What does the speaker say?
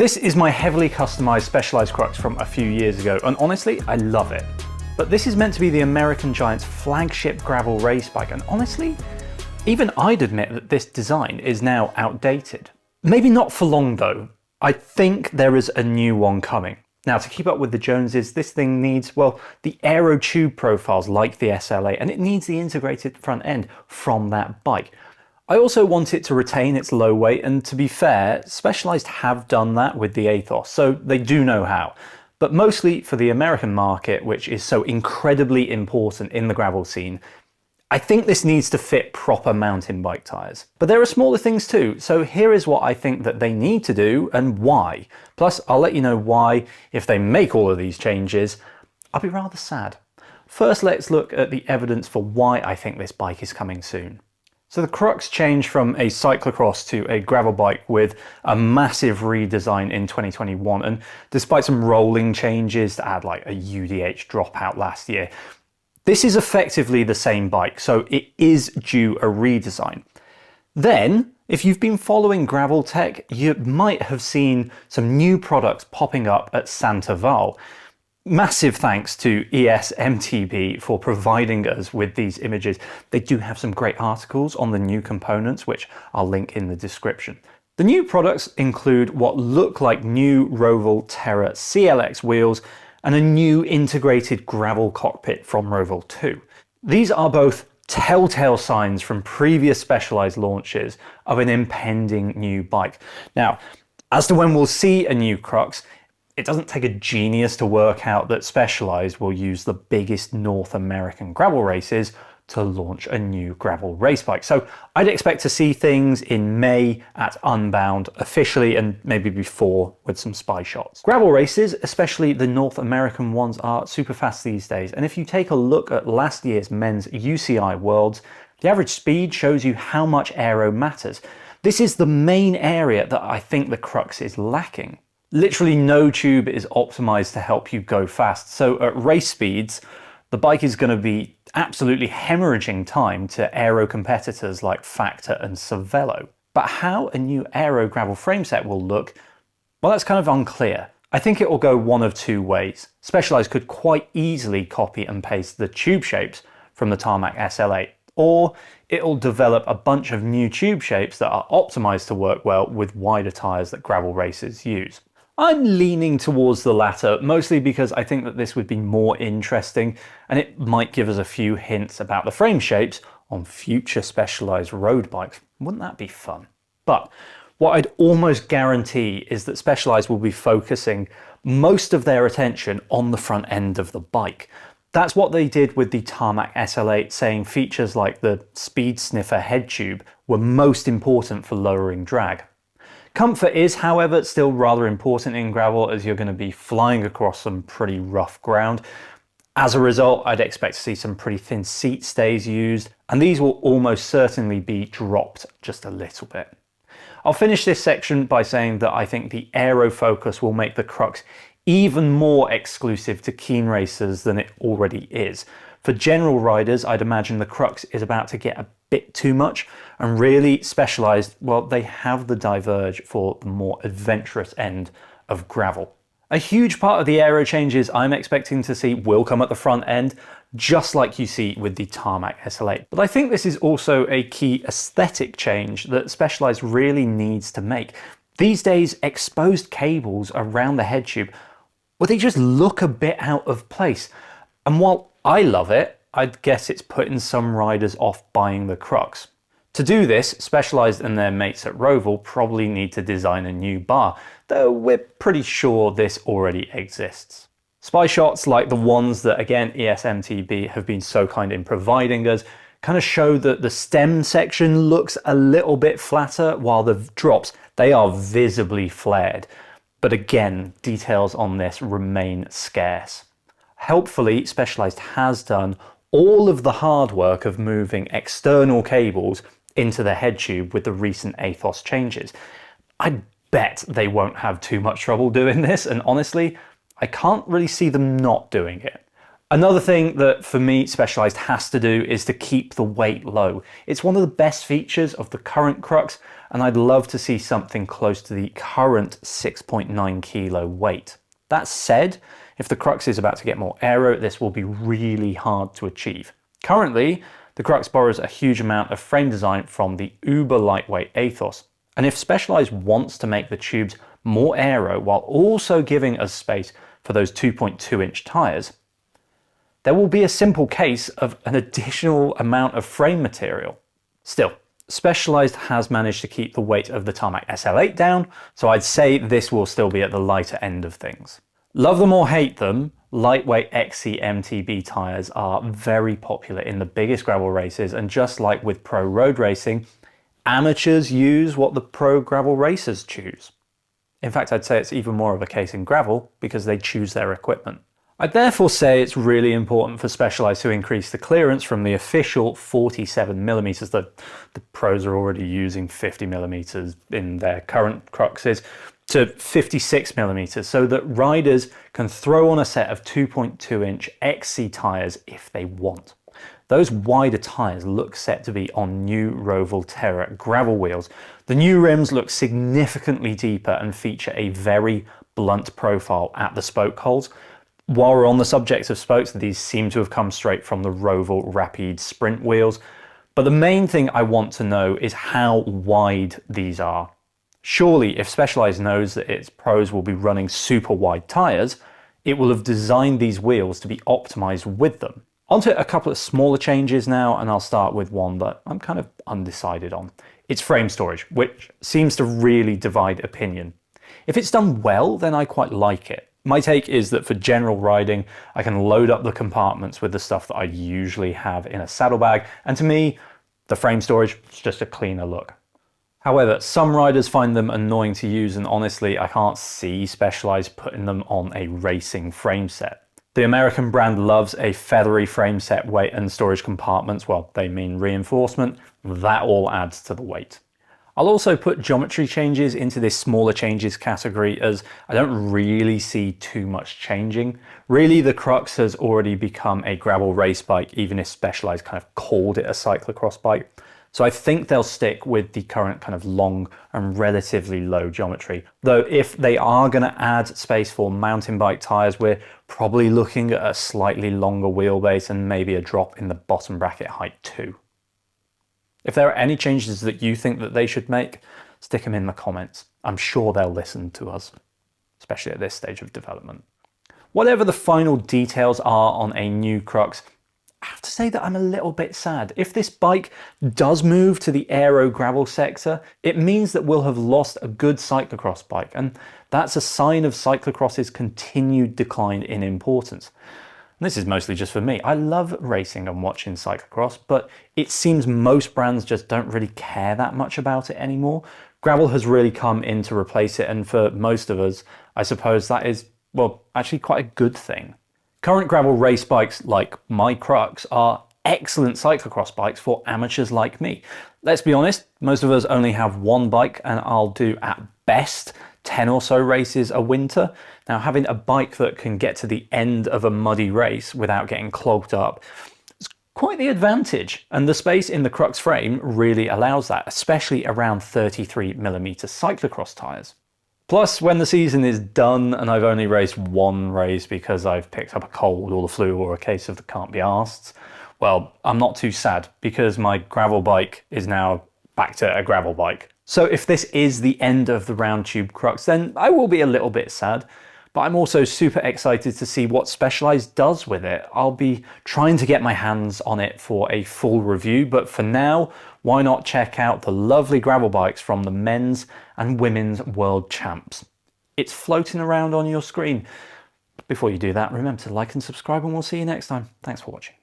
This is my heavily customized Specialized Crux from a few years ago, and honestly, I love it. But this is meant to be the American Giant's flagship gravel race bike, and honestly, even I'd admit that this design is now outdated. Maybe not for long though. I think there is a new one coming. Now, to keep up with the Joneses, this thing needs, well, the aero tube profiles like the SLA, and it needs the integrated front end from that bike. I also want it to retain its low weight, and to be fair, Specialized have done that with the Athos, so they do know how. But mostly for the American market, which is so incredibly important in the gravel scene, I think this needs to fit proper mountain bike tyres. But there are smaller things too, so here is what I think that they need to do and why. Plus, I'll let you know why, if they make all of these changes, I'll be rather sad. First, let's look at the evidence for why I think this bike is coming soon. So the Crux changed from a cyclocross to a gravel bike with a massive redesign in 2021, and despite some rolling changes to add like a UDH dropout last year, this is effectively the same bike, so it is due a redesign. Then, if you've been following gravel tech, you might have seen some new products popping up at Santoval. Massive thanks to ESMTB for providing us with these images. They do have some great articles on the new components, which I'll link in the description. The new products include what look like new Roval Terra CLX wheels and a new integrated gravel cockpit from Roval 2. These are both telltale signs from previous Specialized launches of an impending new bike. Now, as to when we'll see a new Crux, it doesn't take a genius to work out that Specialized will use the biggest North American gravel races to launch a new gravel race bike. So I'd expect to see things in May at Unbound officially, and maybe before with some spy shots. Gravel races, especially the North American ones, are super fast these days. And if you take a look at last year's men's UCI Worlds, the average speed shows you how much aero matters. This is the main area that I think the Crux is lacking. Literally no tube is optimized to help you go fast. So at race speeds, the bike is going to be absolutely hemorrhaging time to aero competitors like Factor and Cervelo. But how a new aero gravel frameset will look, well, that's kind of unclear. I think it will go one of two ways. Specialized could quite easily copy and paste the tube shapes from the Tarmac SL8, or it'll develop a bunch of new tube shapes that are optimized to work well with wider tyres that gravel racers use. I'm leaning towards the latter, mostly because I think that this would be more interesting and it might give us a few hints about the frame shapes on future Specialized road bikes. Wouldn't that be fun? But what I'd almost guarantee is that Specialized will be focusing most of their attention on the front end of the bike. That's what they did with the Tarmac SL8, saying features like the speed sniffer head tube were most important for lowering drag. Comfort is, however, still rather important in gravel, as you're going to be flying across some pretty rough ground. As a result, I'd expect to see some pretty thin seat stays used, and these will almost certainly be dropped just a little bit. I'll finish this section by saying that I think the aero focus will make the Crux even more exclusive to keen racers than it already is. For general riders, I'd imagine the Crux is about to get a bit too much, and really Specialized, well, they have the Diverge for the more adventurous end of gravel. A huge part of the aero changes I'm expecting to see will come at the front end, just like you see with the Tarmac SL8. But I think this is also a key aesthetic change that Specialized really needs to make. These days, exposed cables around the head tube, well, they just look a bit out of place. And while I love it, I'd guess it's putting some riders off buying the Crux. To do this, Specialized and their mates at Roval probably need to design a new bar, though we're pretty sure this already exists. Spy shots like the ones that, again, ESMTB have been so kind in providing us kind of show that the stem section looks a little bit flatter, while the drops, they are visibly flared. But again, details on this remain scarce. Helpfully, Specialized has done all of the hard work of moving external cables into the head tube with the recent Athos changes. I bet they won't have too much trouble doing this, and honestly, I can't really see them not doing it. Another thing that for me Specialized has to do is to keep the weight low. It's one of the best features of the current Crux, and I'd love to see something close to the current 6.9 kilo weight. That said, if the Crux is about to get more aero, this will be really hard to achieve. Currently, the Crux borrows a huge amount of frame design from the uber lightweight Athos. And if Specialized wants to make the tubes more aero while also giving us space for those 2.2-inch tyres, there will be a simple case of an additional amount of frame material. Still, Specialized has managed to keep the weight of the Tarmac SL8 down, so I'd say this will still be at the lighter end of things. Love them or hate them, lightweight ESMTB tyres are very popular in the biggest gravel races, and just like with pro road racing, amateurs use what the pro gravel racers choose. In fact, I'd say it's even more of a case in gravel because they choose their equipment. I'd therefore say it's really important for Specialized to increase the clearance from the official 47mm, though the pros are already using 50mm in their current Cruxes, to 56mm, so that riders can throw on a set of 2.2-inch XC tyres if they want. Those wider tyres look set to be on new Roval Terra gravel wheels. The new rims look significantly deeper and feature a very blunt profile at the spoke holes. While we're on the subject of spokes, these seem to have come straight from the Roval Rapide Sprint wheels. But the main thing I want to know is how wide these are. Surely, if Specialized knows that its pros will be running super wide tyres, it will have designed these wheels to be optimized with them. Onto a couple of smaller changes now, and I'll start with one that I'm kind of undecided on. It's frame storage, which seems to really divide opinion. If it's done well, then I quite like it. My take is that for general riding, I can load up the compartments with the stuff that I usually have in a saddlebag, and to me, the frame storage is just a cleaner look. However, some riders find them annoying to use, and honestly, I can't see Specialized putting them on a racing frame set. The American brand loves a feathery frame set weight and storage compartments. Well, they mean reinforcement. That all adds to the weight. I'll also put geometry changes into this smaller changes category, as I don't really see too much changing. Really, the Crux has already become a gravel race bike, even if Specialized kind of called it a cyclocross bike. So I think they'll stick with the current kind of long and relatively low geometry. Though if they are going to add space for mountain bike tyres, we're probably looking at a slightly longer wheelbase and maybe a drop in the bottom bracket height too. If there are any changes that you think that they should make, stick them in the comments. I'm sure they'll listen to us, especially at this stage of development. Whatever the final details are on a new Crux, I have to say that I'm a little bit sad. If this bike does move to the aero gravel sector, it means that we'll have lost a good cyclocross bike, and that's a sign of cyclocross's continued decline in importance. And this is mostly just for me. I love racing and watching cyclocross, but it seems most brands just don't really care that much about it anymore. Gravel has really come in to replace it, and for most of us, I suppose that is, well, actually quite a good thing. Current gravel race bikes like my Crux are excellent cyclocross bikes for amateurs like me. Let's be honest, most of us only have one bike, and I'll do at best 10 or so races a winter. Now, having a bike that can get to the end of a muddy race without getting clogged up is quite the advantage, and the space in the Crux frame really allows that, especially around 33mm cyclocross tyres. Plus, when the season is done and I've only raced one race because I've picked up a cold or the flu or a case of the can't be arsed, well, I'm not too sad because my gravel bike is now back to a gravel bike. So if this is the end of the round tube Crux, then I will be a little bit sad, but I'm also super excited to see what Specialized does with it. I'll be trying to get my hands on it for a full review, but for now, why not check out the lovely gravel bikes from the men's and women's world champs? It's floating around on your screen. Before you do that, remember to like and subscribe, and we'll see you next time. Thanks for watching.